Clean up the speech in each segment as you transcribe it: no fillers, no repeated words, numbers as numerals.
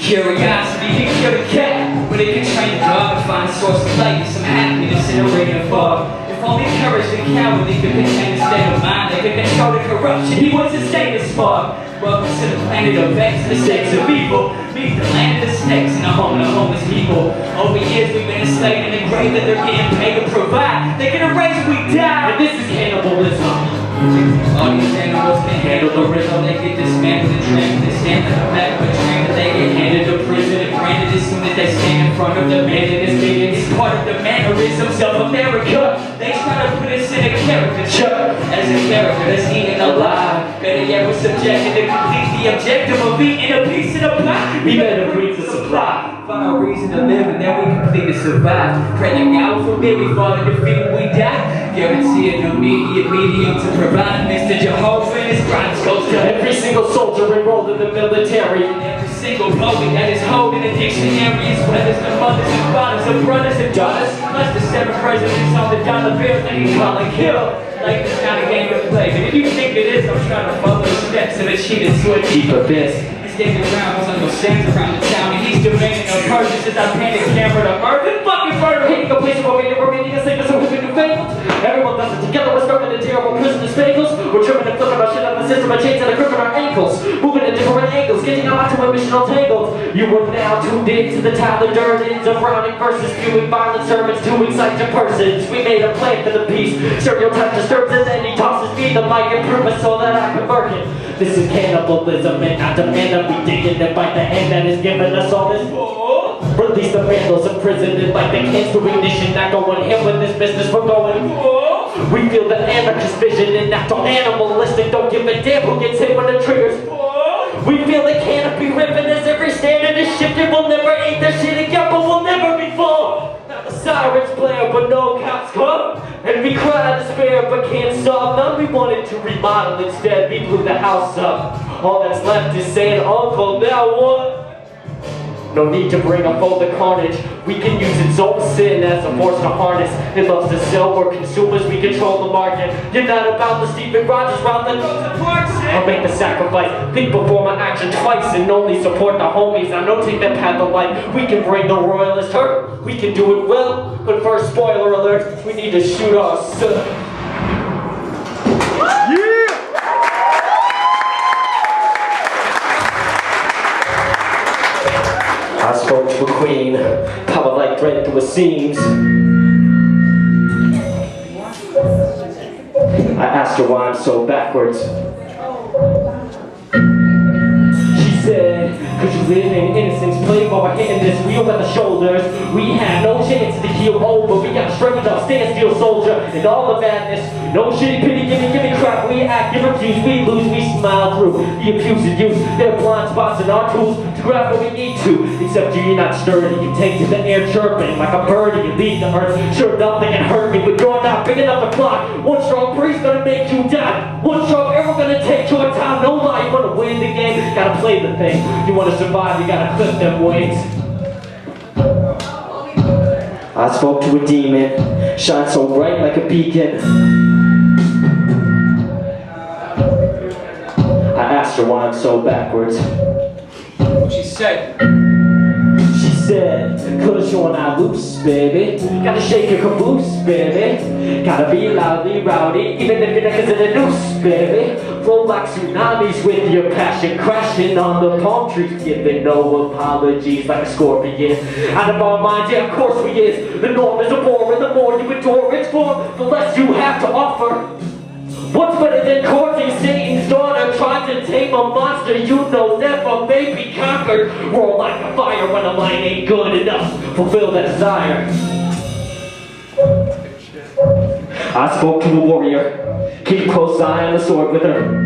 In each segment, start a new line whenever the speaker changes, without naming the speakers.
Curiosity can kill the cat, but it can train the dog to find a source of light and some happiness in a rain of fog. If only courage and cowardly could contain a state of mind that could control the corruption, he was a state of smog. Welcome to the planet of X, the stakes of evil. Meet the land of the snakes and the home of the homeless people. Over years we've been enslaved and engraved that they're getting paid to provide. They can erase if we die, and this is cannibalism. All these animals can handle the rhythm. They get dismantled and trampled and stamped in the back of a train. That they get handed to prison and branded as soon as they stand in front of the man in his meeting. It's part of the mannerisms of America. They try to put us in a caricature as a character that's eaten alive. Better yet, we're subjected to complete the objective of eating a piece of the pie. We better breathe the supply. Find our reason to live and then we complete to survive. Pray that God will forbid we fall in defeat when we die. Guarantee an immediate medium to provide. Mr. Jehovah and his crimes goes to every single soldier enrolled in the military. And every single poet that is holding a dictionary, as well as the mothers and fathers and brothers and daughters. Plus the 7 presidents on the dollar bill that he call and kill. Like it's not a game to play, but if you think it is, I'm trying to follow the steps of a cheated switch. Deep abyss. He's standing around, he's on those sands around the town, and he's demanding a purchase as I pan his camera to Murph and fucking murder. Hating a place where we're remaining a sickness and we've been failed. Everyone does it together, we're stuck in a terrible prison as bagels. We're tripping and flipping our shit on the system and chains and a grip on our ankles. Moving at different angles, getting out to a mission all tangled. You are now tuned in to the Tyler Durden's of Browning versus spewing violent sermons to excite your persons. We made a plan for the peace. Stereotype disturbs and then he tosses me the mic and prove it so that I can work it. This is cannibalism and I demand that we dig in and bite the hand that has given us all this. Release the vandals imprisoned like the cans to ignition. Not going him with this business, we're going. We feel the anarchist vision and act on animalistic. Don't give a damn who gets hit when the triggers. We feel the canopy ripping as every standard is shifted. We'll never eat that shit again, but we'll never be full. Now the sirens blare, but no cops come. And we cry despair, but can't stop. None we wanted to remodel instead. We blew the house up. All that's left is saying, Uncle, now what? No need to bring up all the carnage. We can use its own sin as a force to harness. It loves to sell, we're consumers, we control the market. You're not about the Stephen Rogers round the I'll make the sacrifice. Think before my action twice and only support the homies. I know take that path of life. We can bring the royalist hurt. We can do it well. But first, spoiler alert, we need to shoot ourselves. Yeah! I spoke to a queen, power like thread through her seams. I asked her why I'm so backwards. She said, cause you live in innocence, play while we're hitting this wheel at the shoulders. We have no chance to heal over, we got straightened up, standstill soldier, and all the madness. No shitty pity, gimme crap, we act, give refuse, we lose, we smile through the abuse and use their blind spots and our tools to grab what we need to. Except you're not sturdy, you take to the air chirping like a birdie, you leave the earth. Sure, nothing can hurt me, but you're not big enough to fly. One strong breeze gonna make you die. One strong arrow gonna take your time. No lie, you wanna win the game, gotta play the thing. You wanna survive, you gotta clip them wings. I spoke to a demon, shine so bright like a beacon. I asked her why I'm so backwards. What'd she say? She said, cause you're not loose, baby. Gotta shake your caboose, baby. Gotta be loudly rowdy, even if your neck is in a noose, baby. Flow like tsunamis with your passion, crashing on the palm trees, giving no apologies like a scorpion. Out of our minds, yeah, of course we is. The norm is a war, and the more you endure it's for, the less you have to offer. What's better than courting Satan's daughter? Trying to tame a monster you know never may be conquered. Roar like a fire when a line ain't good enough. Fulfill that desire. I spoke to a warrior. Keep close eye on the sword with her.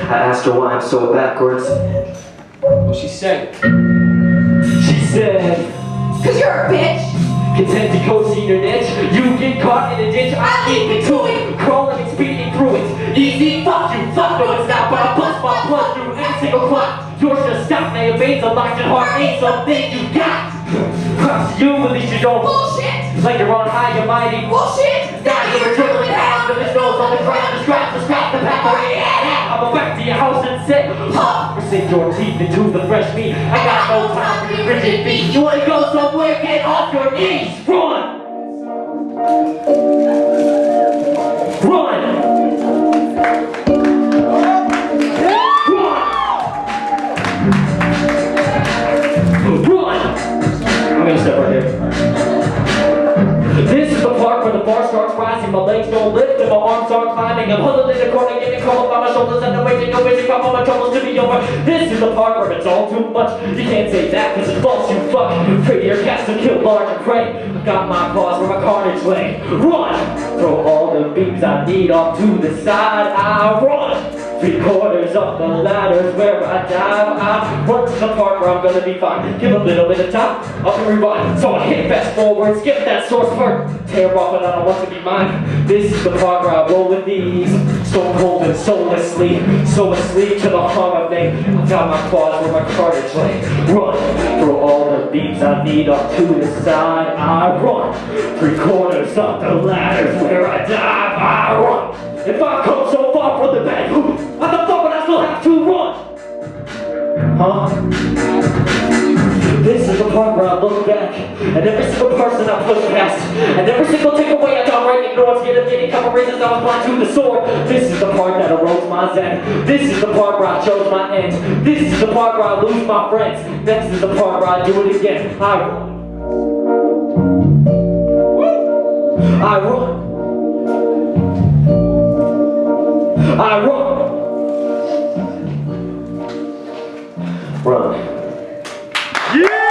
I asked her why I'm so backwards. What'd she say? She said, cause you're a bitch. Content to coast in your niche. You get caught in a ditch, I leap into it. Crawling and speeding through it. Easy, fuck you, fuck no it's not. But I bust my blood through every single clot. Yours just stopped, now your veins are locked and heart ain't something you got. Props to you, at least you don't bullshit. Like you're on high, you're mighty bullshit. Now you're dribbling half of his nose on the ground. The scratch the path where you had. I'ma back to your house and
I said, huh, sink your teeth into the fresh meat. I got no time for your rigid feet. You wanna go somewhere, get off your knees. Run! Run! Run! I'm gonna step right here. This is the part where the bar starts rising. My legs don't lift and my arms aren't climbing. I'm huddled in the corner, getting crumbled by my shoulders and I'm waiting, no waiting for all my troubles to be over. This is the part where it's all too much. You can't say that cause it's false, you fuck. Prettier cats to kill larger prey. I got my claws where my carnage lay. Run! Throw all the beams I need off to the side. I run! 3/4 up the ladders where I dive. I run to the part where I'm gonna be fine. Give a little bit of time, up and rewind. So I hit fast forward, skip that source part. Tear off and I don't want to be mine. This is the part where I roll with these. Stone cold and soullessly, so asleep to the harm of me. I got my claws where my carnage lay. Run, throw all the beams I need up to the side. I run, 3/4 up the ladders where I dive. I run. If I come so far from the bed, why the fuck would I still have to run? Huh? This is the part where I look back, and every single person I push past, and every single takeaway I downright ignore, getting a couple reasons I was blind to the sword. This is the part that erodes my zen. This is the part where I chose my end. This is the part where I lose my friends. Next is the part where I do it again. I run. I run. I run. Run. Yeah!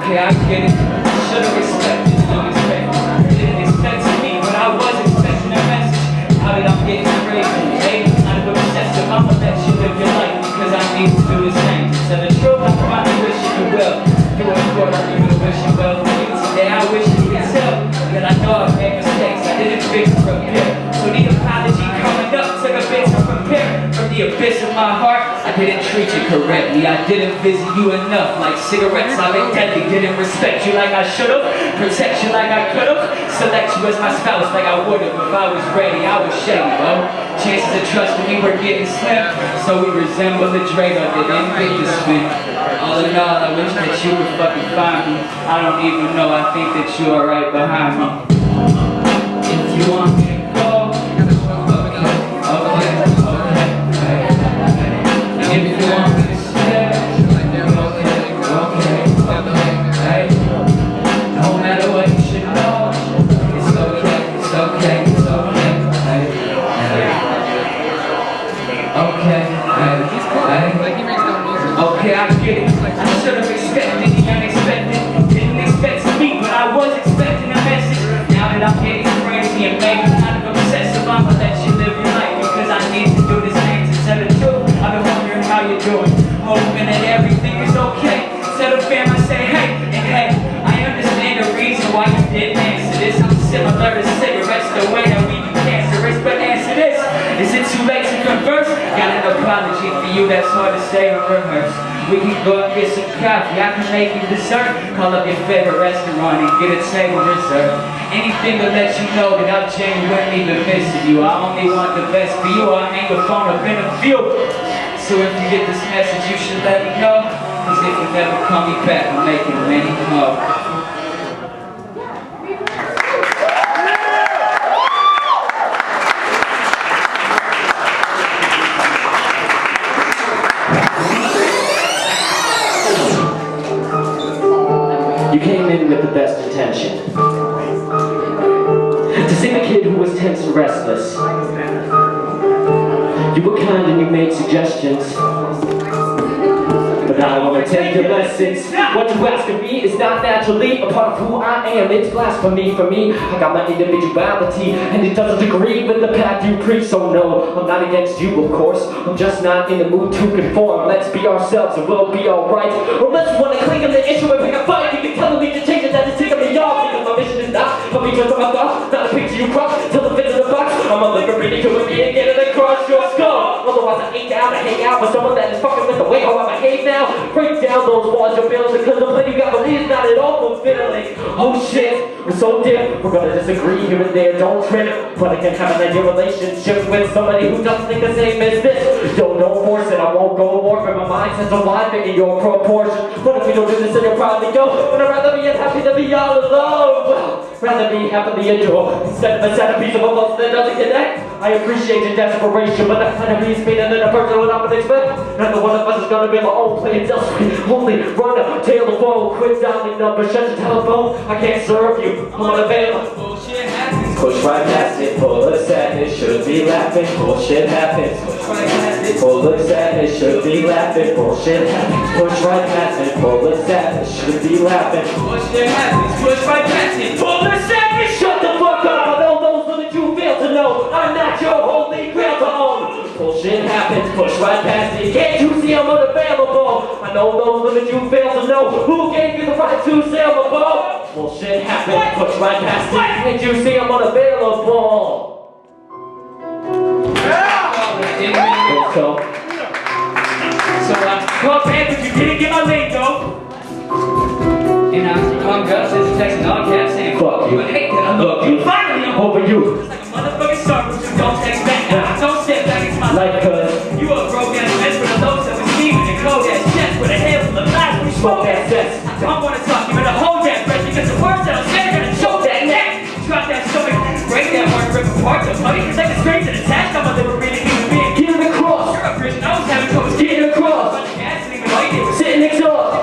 Okay, I get it. Should've respected, didn't expect me, but I was expecting a message. How did I get crazy? Hey, kind of obsessive. I'ma let you live your life because I need to do the same. Tell the truth, I finally wish you well. Do it for I even wish you well. Today I wish you could tell that I know I've made mistakes. I didn't fix or repair. So the apology coming up took a bit to prepare. From the abyss of my heart, I didn't treat you correctly. I didn't visit you enough. Like cigarettes, I've been deadly. Didn't respect you like I should've. Protect you like I could've. Select you as my spouse like I would've. If I was ready, I was shady, bro. Chances of trust with me were getting slim. So we resemble the Draco that didn't make the spin. All in all, I wish that you would fucking find me. I don't even know, I think that you are right behind me. If you want me to go, okay. If you want me to stay, okay. No matter what you should know, it's okay, it's okay, it's okay. Okay, I get it. I should have expected the unexpected. Didn't expect to meet, but I was expecting a message. Now that I'm getting crazy and maybe kind of obsessive, I'ma let you live your life because I need to do this thing to tell the truth. I've been wondering how you're doing, hoping that everything is okay. Tell the fam I say hey, and hey, I understand the reason why you didn't answer this. I'm similar to cigarettes, the way that we be cancerous, but answer this. Is it too late to converse? Got an apology for you that's hard to say or rehearse. We can go and get some coffee, I can make you dessert. Call up your favorite restaurant and get a table reserved. Anything to let you know that I'm genuinely been missing you. I only want the best for you, I hang the phone up in a few. So if you get this message, you should let me know. Cause if you never call me back, I'm making many more.
You came in with the best intention. To sing a kid who was tense and restless. You were kind and you made suggestions. But I Now I wanna take your lessons. What you ask of me is not naturally a part of who I am. It's blasphemy for me. I got my individuality, and it doesn't agree with the path you preach. So no, I'm not against you, of course. I'm just not in the mood to conform. Let's be ourselves and we'll be alright. Unless you wanna cling on the issue and pick a fight, you can tell me to change it, that is taking me off. Because my mission is not a picture of my thoughts, not a picture you cross till the fits in the box. I'm a liberated human being, get it across your skull. Otherwise I ain't down to hang out with someone that is fucking with the way how I behave now. Break down those walls you're building, because the plan you got for me is not at all fulfilling. Oh shit, we're so different, we're gonna disagree here and there, don't trip. But I can have an ideal relationship with somebody who doesn't think the same as this. Yo, don't force it, I won't go more, but my mind says I'm live in your proportion. But if we don't do this, then you'll probably go. But I'd rather be unhappy than be all alone. Well, rather be happily adored instead of a centerpiece of a love that doesn't connect. I appreciate your desperation, but that kind of means meaner than a person would often expect. Neither one of us is gonna be my own playing self-sweet. Only run up, tail the phone, quit dialing numbers, shut your telephone. I can't serve you, I'm unavailable.
Bullshit happens.
Push right past it, full of sadness, should be laughing. Bullshit happens.
Push right past it.
Full of sadness, should be laughing. Bullshit happens. Push right past it, full of sadness, should be laughing.
Bullshit happens. Push right past it. Full of sadness.
Shut the fuck up! I know those that you fail to know. I'm not your holy grail to own. Bullshit happens, push right past it. Can't you see I'm unavailable? I know those that you fail to know. Who gave you the right to sail the boat? Bullshit happens, push right past it. Can't you see I'm unavailable? So,
well, man, but you didn't get my lingo. And I'm Gus, this is texting all caps saying
fuck you.
I hate that I love you. Finally, I'm
over you.
It's like a motherfucking Starbucks who don't text back. Don't step back into my
Like
you a broke ass mess with a low self-esteem and a cold ass chest with a head full of lies. We smoke ass sex. I don't wanna talk, you better hold that breath because the words that I'm saying are gonna choke that neck. Drop that stomach, break that heart, rip apart the money. Like the strings and attached, I'm a liberated human being.
get it across.
You're a prison, I was having coach.
Get it across. Sitting next door.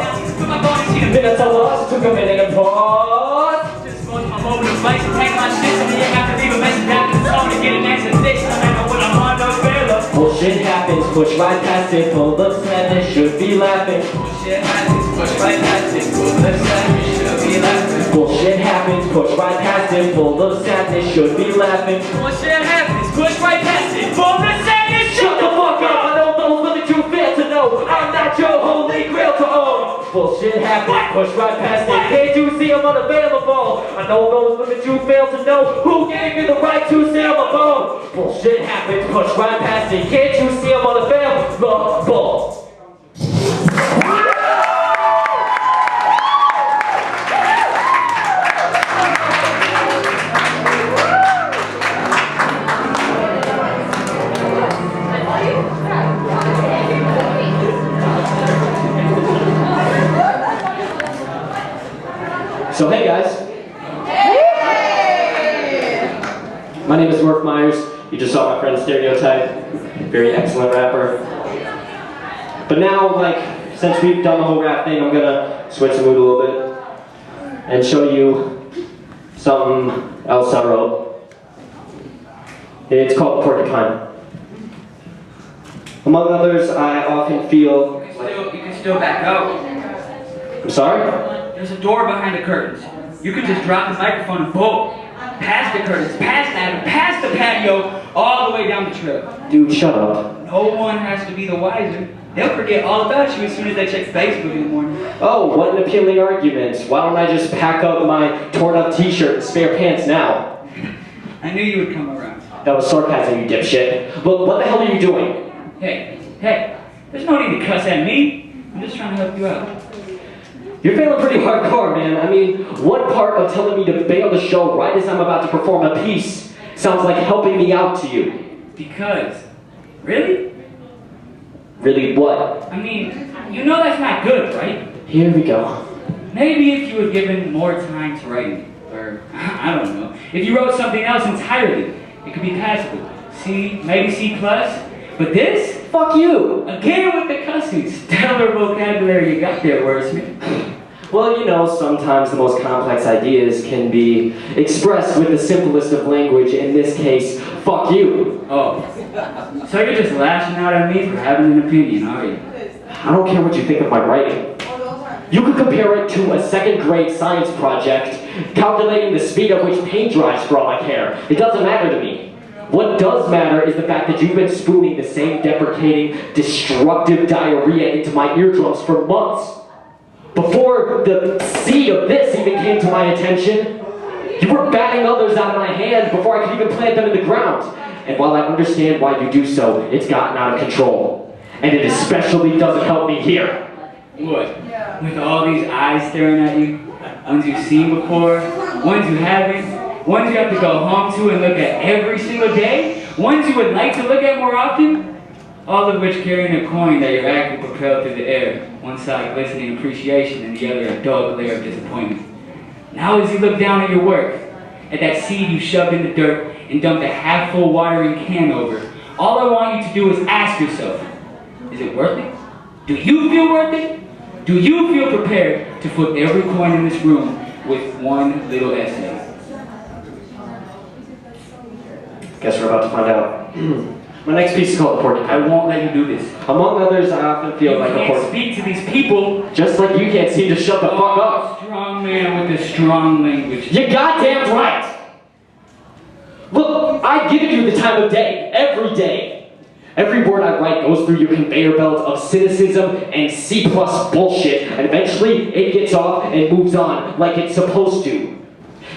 Then I tell us, took a minute and pause.
Just going to my mobile device and take my shit, so you have to leave a message after the song to get an extra dish. I don't know what I'm on, no failure.
Bullshit happens, push right past it, full of sadness, should be laughing.
Bullshit happens, push right past it, full of sadness, should be laughing.
Bullshit happens, push right past it, full of sadness, should be laughing.
Bullshit happens, push right past it, full of sadness.
Shut the fuck up, I know those that you fail to know. I'm not your holy grail to own. Bullshit happens, push right past it. Can't you see I'm unavailable? I know those that you fail to know. Who gave you the right to sail my boat? Bullshit happens, push right past it. Can't you see I'm unavailable? So hey guys, my name is Murph Myres. You just saw my friend Stereotype, very excellent rapper. But now, since we've done the whole rap thing, I'm gonna switch the mood a little bit and show you something else I wrote. It's called Porcupine. Among others, I often feel...
You can still back out.
I'm sorry?
There's a door behind the curtains. You could just drop the microphone and boom. Past the curtains, past Adam, past the patio, all the way down the trail.
Dude, shut up.
No one has to be the wiser. They'll forget all about you as soon as they check Facebook in the morning.
Oh, what an appealing argument. Why don't I just pack up my torn up t-shirt and spare pants now?
I knew you would come around.
That was sarcasm, you dipshit. Look, what the hell are you doing?
Hey, there's no need to cuss at me. I'm just trying to help you out.
You're feeling pretty hardcore, man. I mean, what part of telling me to bail the show right as I'm about to perform a piece sounds like helping me out to you?
Because, really?
Really what?
I mean, you know that's not good, right?
Here we go.
Maybe if you were given more time to write, or I don't know, if you wrote something else entirely, it could be passable. C, maybe C+. But this?
Fuck you!
Again with the cussing. Stellar vocabulary you got there, wordsmith.
Well, you know, sometimes the most complex ideas can be expressed with the simplest of language, in this case, fuck you.
Oh. So you're just lashing out at me for having an opinion, are you?
I don't care what you think of my writing. You could compare it to a second-grade science project, calculating the speed at which paint dries for all I care. It doesn't matter to me. What does matter is the fact that you've been spooning the same deprecating, destructive diarrhea into my eardrums for months. Before the seed of this even came to my attention, you were batting others out of my hands before I could even plant them in the ground. And while I understand why you do so, it's gotten out of control. And it especially doesn't help me here.
What? With all these eyes staring at you? Ones you've seen before? Ones you haven't? Ones you have to go home to and look at every single day? Ones you would like to look at more often? All of which carrying a coin that you're actually propelled through the air. One side glistening appreciation and the other a dull glare of disappointment. Now as you look down at your work, at that seed you shoved in the dirt and dumped a half-full watering can over, all I want you to do is ask yourself, is it worth it? Do you feel worth it? Do you feel prepared to flip every coin in this room with one little essay?
Guess we're about to find out. My next piece is called Porcupine.
I won't let you do this.
Among others, I often feel like a porcupine.
You can't speak to these people.
Just like you can't seem to shut the fuck up.
Strong man with a strong language.
You're goddamn right! Look, I've given you the time of day, every day. Every word I write goes through your conveyor belt of cynicism and C+ bullshit, and eventually it gets off and moves on like it's supposed to.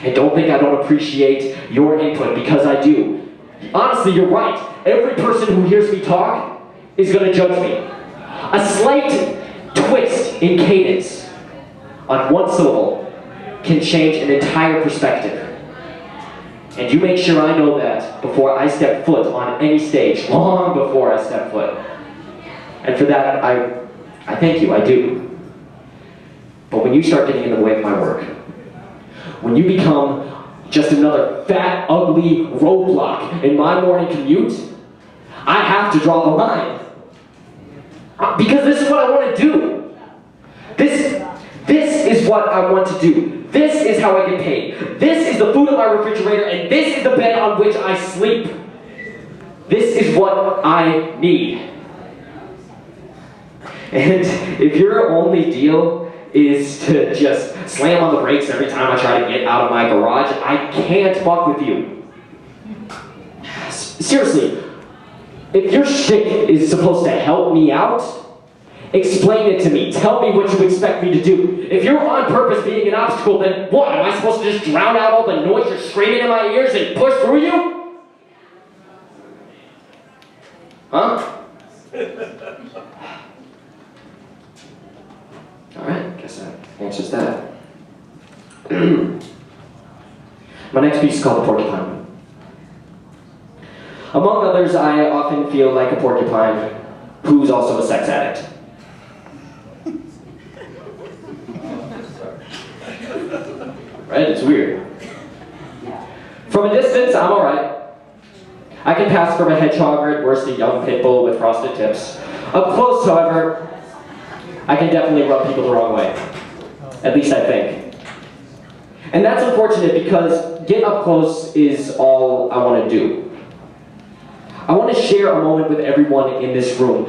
And don't think I don't appreciate your input, because I do. Honestly, you're right. Every person who hears me talk is gonna judge me. A slight twist in cadence on one syllable can change an entire perspective. And you make sure I know that before I step foot on any stage, long before I step foot. And for that, I thank you, I do. But when you start getting in the way of my work, when you become just another fat, ugly roadblock in my morning commute, I have to draw the line. Because this is what I want to do. This is what I want to do. This is how I get paid. This is the food in my refrigerator, and this is the bed on which I sleep. This is what I need. And if your only deal is to just slam on the brakes every time I try to get out of my garage, I can't fuck with you. Seriously, if your shit is supposed to help me out, explain it to me. Tell me what you expect me to do. If you're on purpose being an obstacle, then what? Am I supposed to just drown out all the noise you're screaming in my ears and push through you? Huh? Alright, guess that answers that. My next piece is called Porcupine. Among others, I often feel like a porcupine who's also a sex addict. Right? It's weird. From a distance, I'm alright. I can pass for a hedgehog or at worst a young pit bull with frosted tips. Up close, however, I can definitely rub people the wrong way. At least I think. And that's unfortunate because getting up close is all I want to do. I want to share a moment with everyone in this room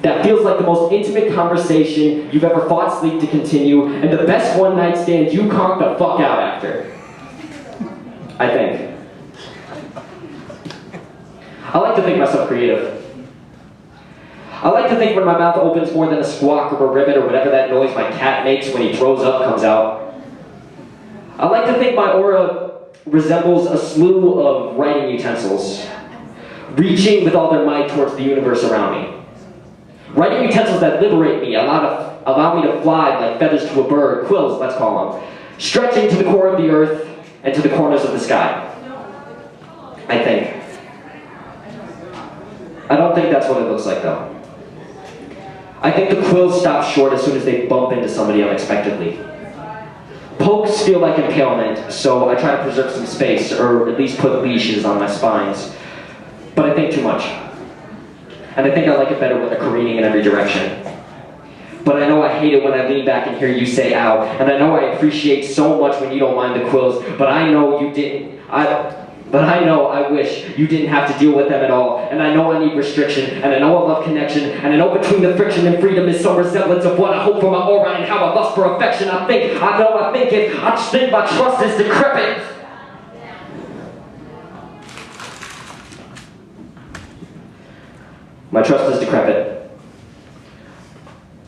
that feels like the most intimate conversation you've ever fought sleep to continue, and the best one-night stand you conk the fuck out after. I think. I like to think myself creative. I like to think when my mouth opens more than a squawk or a ribbit or whatever that noise my cat makes when he throws up comes out. I like to think my aura resembles a slew of writing utensils, reaching with all their might towards the universe around me. Writing utensils that liberate me, allow me to fly like feathers to a bird, quills, let's call them, stretching to the core of the earth and to the corners of the sky. I think. I don't think that's what it looks like, though. I think the quills stop short as soon as they bump into somebody unexpectedly. Pokes feel like impalement, so I try to preserve some space, or at least put leashes on my spines. But I think too much. And I think I like it better when they're careening in every direction. But I know I hate it when I lean back and hear you say ow. And I know I appreciate so much when you don't mind the quills, but I know you didn't. But I know I wish you didn't have to deal with them at all. And I know I need restriction, and I know I love connection, and I know between the friction and freedom is some resemblance of what I hope for my aura and how I lust for affection. I think it, I just think my trust is decrepit. My trust is decrepit.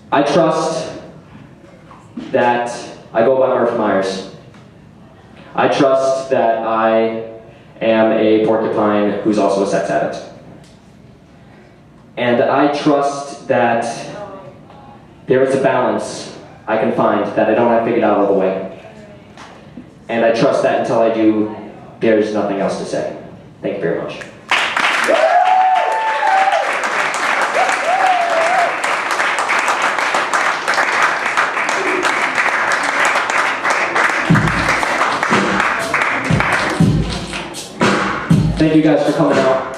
I trust that I go by Murph Myres. I trust that I am a porcupine who's also a sex addict. And I trust that there is a balance I can find that I don't have figured out all the way. And I trust that until I do, there's nothing else to say. Thank you very much. Thank you guys for coming out.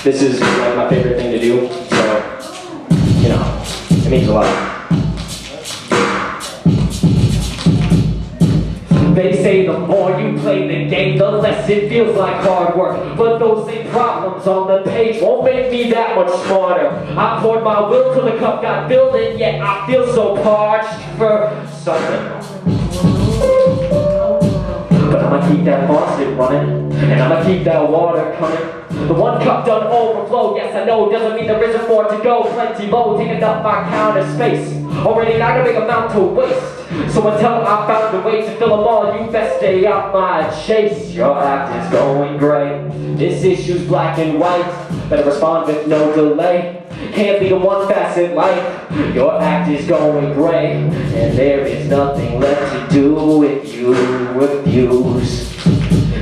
This is like my favorite thing to do, so, you know, it means a lot. They say the more you play the game, the less it feels like hard work. But those same problems on the page won't make me that much smarter. I poured my will till the cup got filled, and yet I feel so parched for something. But I'ma keep that faucet running, and I'ma keep that water coming. The one cup done overflow, yes I know, doesn't mean there isn't more to go. Plenty low, taking up my counter space. Already not a big amount to waste. So until I found a way to fill them all, you best stay out my chase. Your act is going gray. This issue's black and white. Better respond with no delay. Can't be the one facet light. Your act is going gray, and there is nothing left to do if you refuse.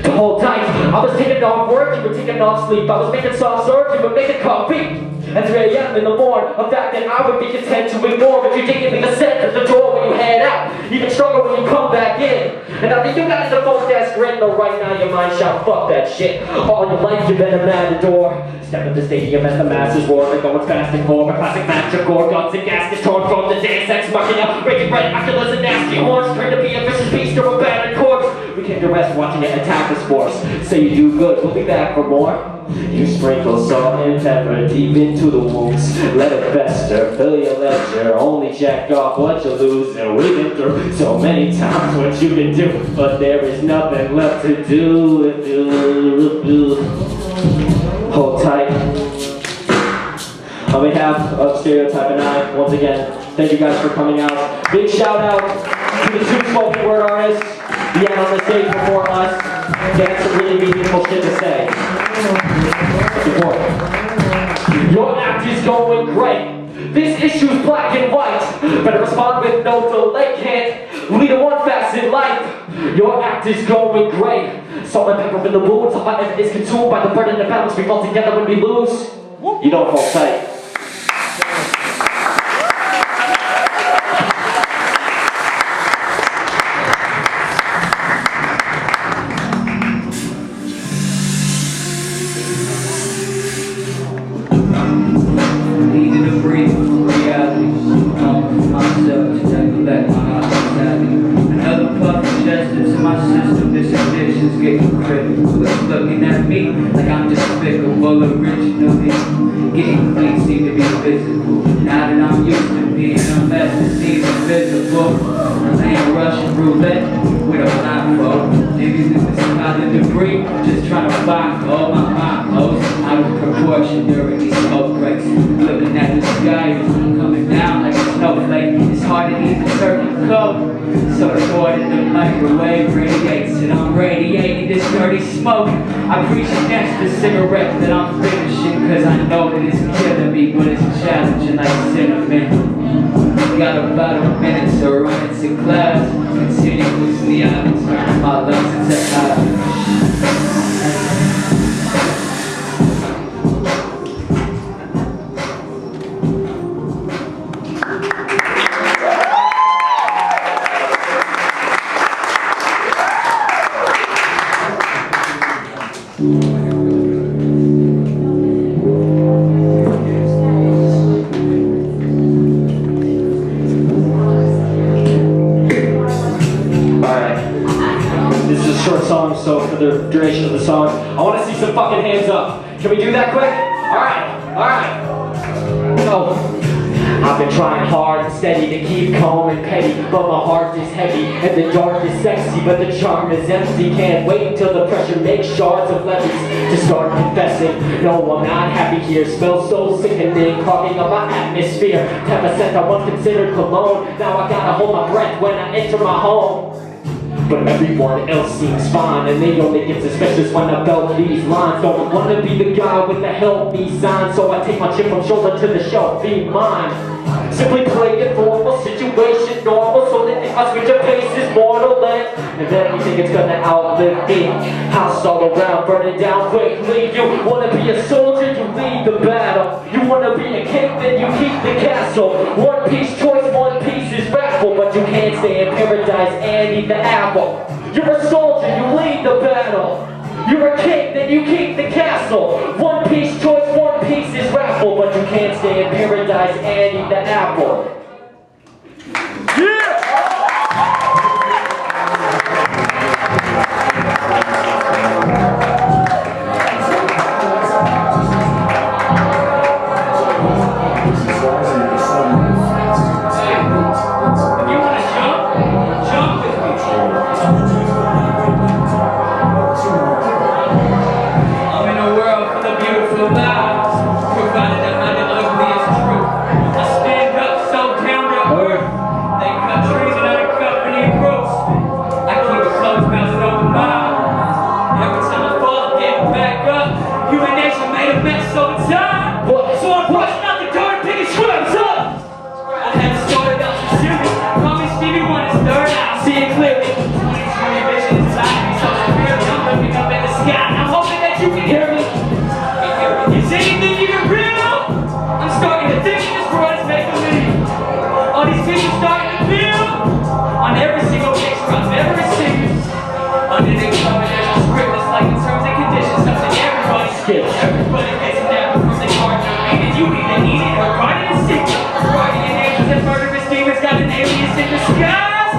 To hold tight, I was taking off work, you were taking off sleep. I was making soft serve, you were making coffee. At 3 a.m. in the morning, a fact that I would be content to ignore. But you didn't even set at the door when you head out. Even stronger when you come back in. And I think you got the phone desk grin, though right now your mind shout, fuck that shit. All your life you've been a matador. Step at the stadium as the masses roar. They're going fasting for a classic match of gore. Guns and gaskets torn from the dance sex machina. Breaking red oculars and nasty horns. Trained to be a vicious beast or a battered corpse. We came to rest watching it attack us force. Say you do good, we'll be back for more. You sprinkle salt and pepper deep into the wounds. Let it fester, fill your ledger. Only check off what you lose. And we've been through so many times what you can do, but there is nothing left to do. Hold tight. On behalf of Stereotype and I, once again, thank you guys for coming out. Big shout out to the two spoken word artists being on the stage before us. They had some really meaningful shit to say. Support. Your act is going great. This issue's black and white. Better respond with no delay. Can't lead a one-facet life. Your act is going great. Salt and pepper in the wounds. How my effort is consumed by the burden and balance. We fall together when we lose. You don't hold tight.
Looking at me like I'm despicable, originally getting clean seem to be physical. Now that I'm used to being a mess, it seems invisible. I ain't Russian roulette with a blindfold. Niggas in this kind of debris, just trying to find all my mind modes out of proportion during these smoke breaks. Looking at the sky, it's coming down like a snowflake. It's hard to even certain code. So the cord in the microwave radiates, and I'm radiating this dirty smoke. I preach against the cigarette that I'm finishing, cause I know that it's killing me, but it's challenging like cinnamon. Got about a minute to run into class. Continuously I've been turning my lungs into ash.
Short song. song, so for the duration of the song, I want to see some fucking hands up. Can we do that quick? Alright. So, I've been trying hard and steady to keep calm and petty, but my heart is heavy and the dark is sexy, but the charm is empty. Can't wait until the pressure makes shards of levies to start confessing. No, I'm not happy here. Smells so sickening, clogging up my atmosphere. 10% I once considered cologne. Now I gotta hold my breath when I enter my home. But everyone else seems fine, and they only get suspicious when I belt these lines. Don't wanna be the guy with the help me sign, so I take my chip from shoulder to the shelf, be mine. Simply play it normal, situation normal, so that if I switch a pace is mortal and then you think it's gonna outlive me. House all around, burning down quickly. You wanna be a soldier, you lead the battle. You wanna be a king, then you keep the castle. One piece choice, one piece is raffle, but you can't stay in paradise and eat the apple. You're a soldier, you lead the battle. You're a king, then you keep the castle. One piece choice, one piece is raffle, but you can't stay in paradise and eat the apple. Yeah!
Everybody gets an apple from the garden, and you either eat it or run it in secret. Guardian angels and murderous demons got an alias in disguise.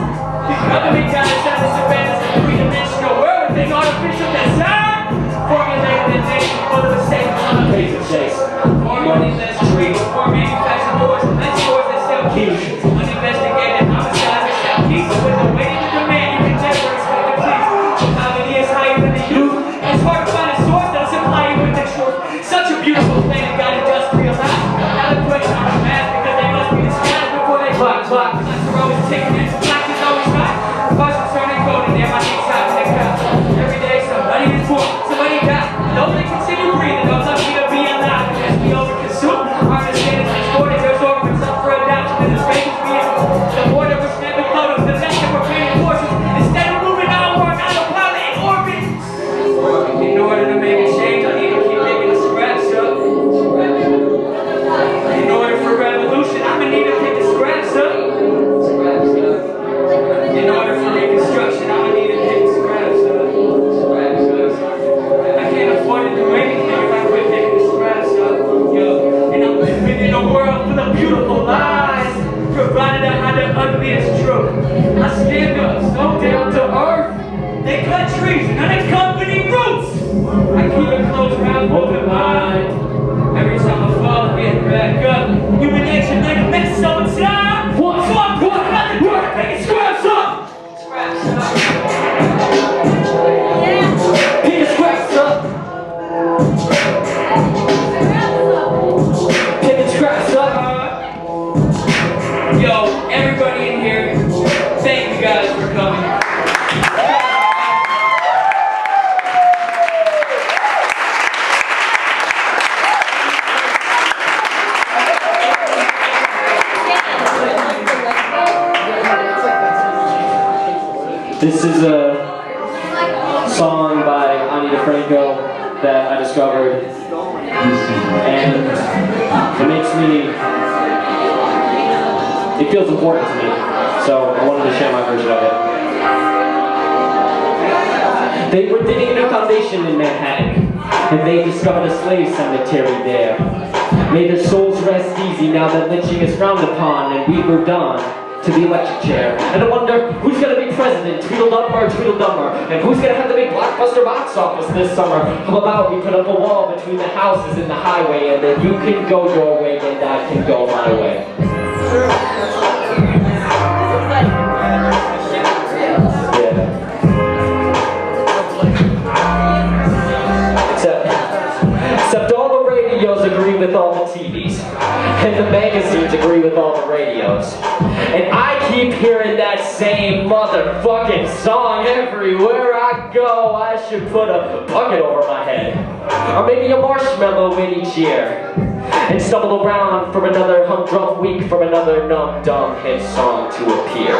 The government got us out of surveillance in a three-dimensional world with an artificial design. Formulated a nation full of mistakes on a paper chase. More money, less trees, more manufactured doors, less stores that sell keys. Uninvestigated homicides that sell keys. So with the weight of the demand, you can never expect to please. Poverty is higher than the youth. It's hard to find a source that'll supply you with the truth. Such a beautiful planet got industrialized. Now they're putting on a mask because they must be disguised before they clock. Clocks are always ticking and black is always right. Cars are turning gold and they're my knees out in the couch. Every day somebody is born, somebody dies. Though they continue breathing, those lucky to be alive. And as we overconsume, our understanding is distorted. There's organs up for adoption and the space is being the more that we're snapping photos, the less that we're paying portions. Instead of moving onward, autopilot in orbit. In order to make a change, I need to keep making the scraps up. In order for revolution, I'ma need to pick the scraps up. In order for reconstruction, I'ma need to pick the scraps up. I can't afford to do anything if I quit picking the scraps up. Yo, and I'm living in a world full of beautiful lies, provided I hide the ugliest truth. I stand up, so down to earth. They cut trees and unaccompanied roots. I keep a close mouth, open mind. Every time I fall, I get back up. Human nature made a mess so inside. So I'm going out the door to pick the scraps up. Scraps up. Pick the scraps up. Pick the scraps up. Yo, everybody in here, thank you guys for coming.
This is a song by Difranco that I discovered, and it makes me, it feels important to me, so I wanted to share my version of it. They were digging a foundation in Manhattan, and they discovered a slave cemetery there. May their souls rest easy now that lynching is frowned upon and we moved on. to the electric chair. And I wonder who's gonna be president, Tweedledum or Tweedledummer, and who's gonna have the big blockbuster box office this summer. How about we put up a wall between the houses and the highway, and then you can go your way and I can go my way. Except all the radios agree with all the TVs, and the magazines agree with all the radios. And I keep hearing that same motherfucking song everywhere I go. I should put a bucket over my head, or maybe a marshmallow in each ear, and stumble around for another humdrum week from another numb, dumb hit song to appear.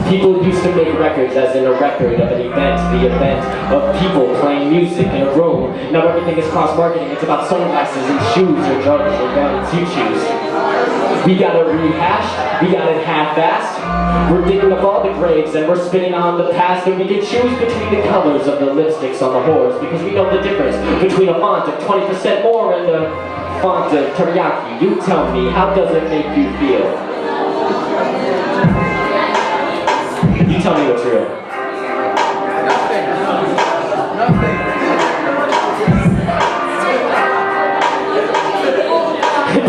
People used to make records as in a record of an event, the event of people playing music in a room. Now everything is cross-marketing, it's about sunglasses and shoes or drugs or guns, you choose. We got it rehashed, we got it half-assed. We're digging up all the graves and we're spinning on the past, and we can choose between the colors of the lipsticks on the whores, because we know the difference between a font of 20% more and a font of teriyaki. You tell me, how does it make you feel? You tell me what's real. Nothing.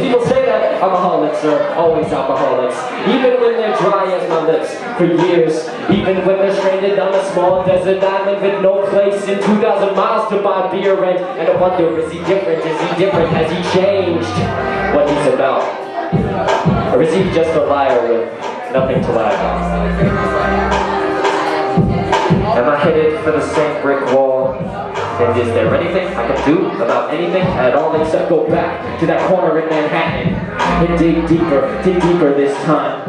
People say that alcoholics are always alcoholics, even when they're dry as my lips for years, even when they're stranded on a small desert island with no place in 2,000 miles to buy beer rent. And I wonder, is he different? Is he different? Has he changed what he's about? Or is he just a liar with nothing to lie about? Am I headed for the same brick wall? And is there anything I can do about anything at all except go back to that corner in Manhattan and dig deeper this time?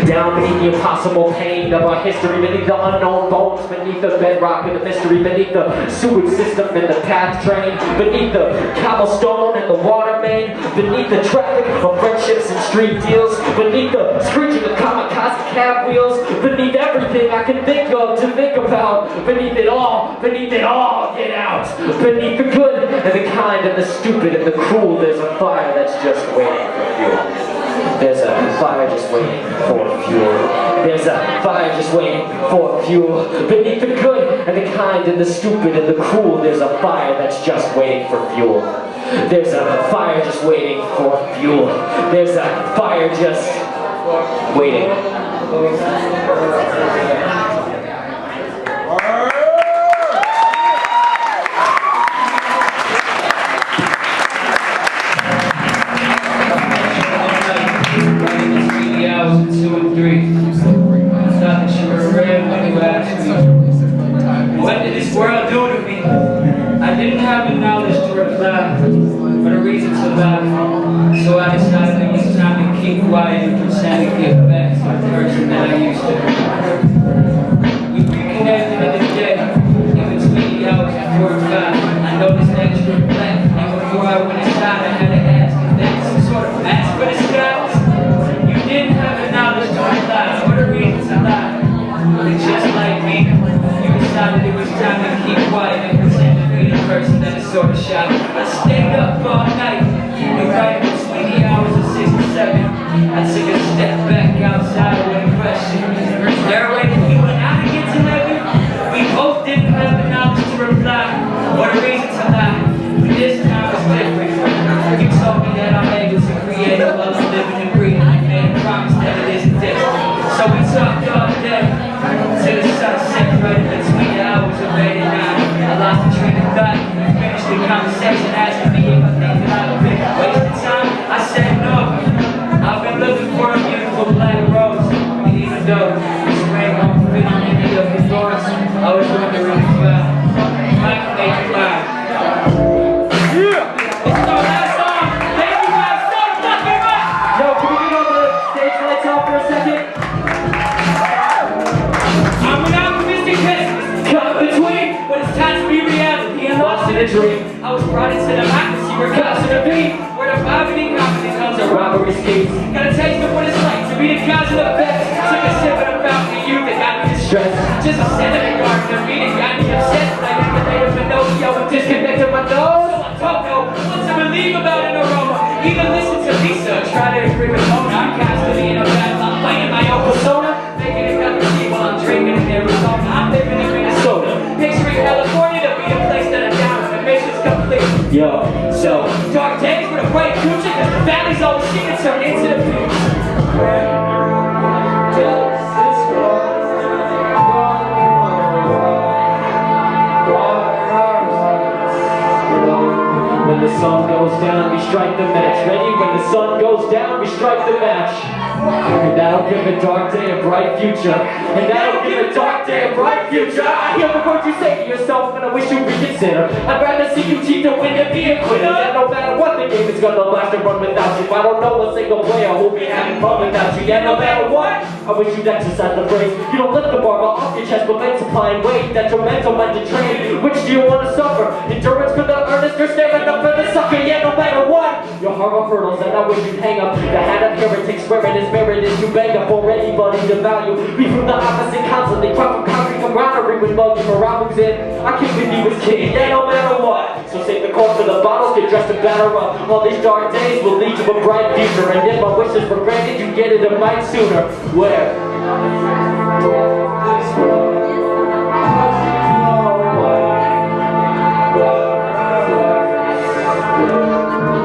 Down beneath the impossible pain of our history, beneath the unknown bones, beneath the bedrock of the mystery, beneath the sewage system and the path train, beneath the cobblestone and the water main, beneath the traffic of friendships and street deals, beneath the screeching of kamikaze cab wheels, beneath everything I can think of to think about, beneath it all, get out. Beneath the good and the kind and the stupid and the cruel, there's a fire that's just waiting for fuel. There's a fire just waiting for fuel. There's a fire just waiting for fuel. Beneath the good and the kind and the stupid and the cruel, there's a fire that's just waiting for fuel. There's a fire just waiting for fuel. There's a fire just waiting.
What did this world do to me? I didn't have the knowledge to reply, but a reason to lie. So I decided it was time to keep quiet and pretend to get back to the person that I used to be. We reconnected in the day, in between the hours of 45. I noticed that you were black, and before I went inside, I had to ask if there was some sort of mask for the skies. You didn't have the knowledge to reply, or the reason to lie. But just like me, you decided it was time to keep quiet and pretend to be the person that is sort of shy. I stayed up all night, and right between the hours of 6 and 7, I took a step back outside with a question. Is there a way for you and I to get to heaven? We both didn't have the knowledge to reply, or the reason to lie. But this time was different. You told me that I'm able to create a love living and breathing, and made a promise that it isn't different. So we talked all day, till the sunset, right in between the hours of 8 and 9. I lost the train of thought, finished the conversation, asking me if I think that I've been wasting time. I said no, I've been looking for a beautiful black rose, and even though this ring won't fit on any of his doors, I was wondering if I could make it mine. Yeah! This is our last song! Thank you guys so fucking much!
Yo, can we get on the stage lights off for a second?
I'm an optimistic pessimist, caught between, but it's time to be reality and lost in a dream. I was brought into democracy where cops are the beat, where the poverty confidence comes a robbery scheme. Got a taste of what it's like to be the cause of the best. Took a sip of the fountain of youth that got me distressed. Just a cent in the garden of me that got me obsessed. Like a later Pinocchio with disconnect to my nose. So I don't know what's Even listen to Lisa, try to agree with Mona. I'm constantly in a battle, I'm playing my own persona. Making a cup of tea while I'm drinking in Arizona. I'm living in Minnesota, picturing California to be a place that I doubt. My mission's complete.
Yo,
So, dark days with a bright future, cause the valley's always seen it turn into the peaks.
When the sun goes down, we strike the match. Ready? When the sun goes down, we strike the match. And that'll give a dark day a bright future. And that'll give a dark day a bright future. I hear the words you say to yourself, and I wish you reconsider. I'd rather see you cheat than win and be a quitter. And no matter what the game is gonna last and run without you. I don't know a single player who'll be having fun without you. Yeah, no matter what, I wish you'd exercise the phrase. You don't lift the barbell off your chest, but multiplying weight. Detrimental meant to train. Which do you want to suffer? Endurance for the earnest or staring up for the sucker? Yeah, no matter what, your heart of hurdles, and I wish you'd hang up the hat of heretics, swearing his merit is you beg up for anybody to value. We from the opposite constantly, cry from concrete camaraderie when mugging around moves in. I keep with you as king, yeah, no matter what. So save the cost of the bottles, get dressed and batter up. All these dark days will lead to a bright future, and if my wishes were granted, you get it a mite sooner. Where?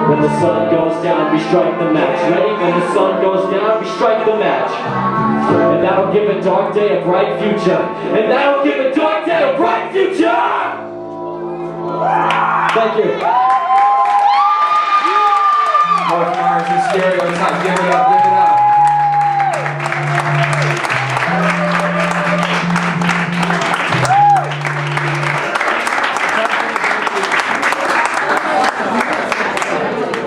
When the sun goes down, we strike the match. Ready? When the sun goes down, we strike the match. And that'll give a dark day a bright future. And that'll give a dark day a bright future! Thank you.
Murph Myres and Stereotype, give it up, give it up.